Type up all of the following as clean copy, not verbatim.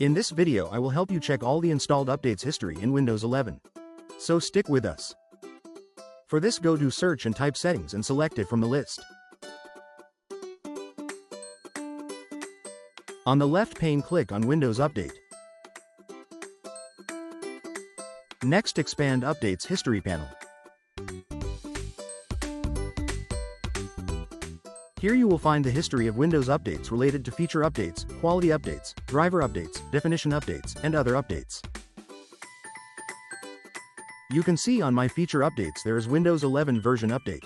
In this video I will help you check all the installed updates history in Windows 11. So stick with us. For this, go to Search and type Settings and select it from the list. On the left pane, click on Windows Update. Next, expand Updates History panel. Here you will find the history of Windows updates related to feature updates, quality updates, driver updates, definition updates, and other updates. You can see on My Feature Updates there is Windows 11 version update.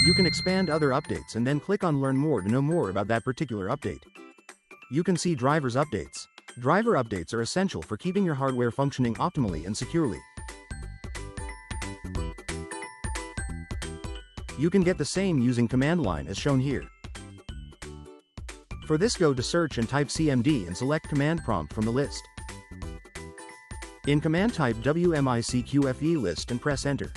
You can expand other updates and then click on Learn More to know more about that particular update. You can see Drivers Updates. Driver updates are essential for keeping your hardware functioning optimally and securely. You can get the same using command line as shown here. For this, go to Search and type CMD and select Command Prompt from the list. In command, type wmic list and press Enter.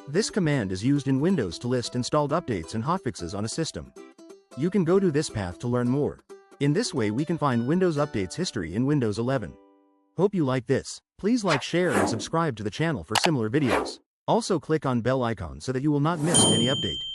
This command is used in Windows to list installed updates and hotfixes on a system. You can go to this path to learn more. In this way we can find Windows updates history in Windows 11. Hope you like this. Please like, share and subscribe to the channel for similar videos. Also click on bell icon so that you will not miss any update.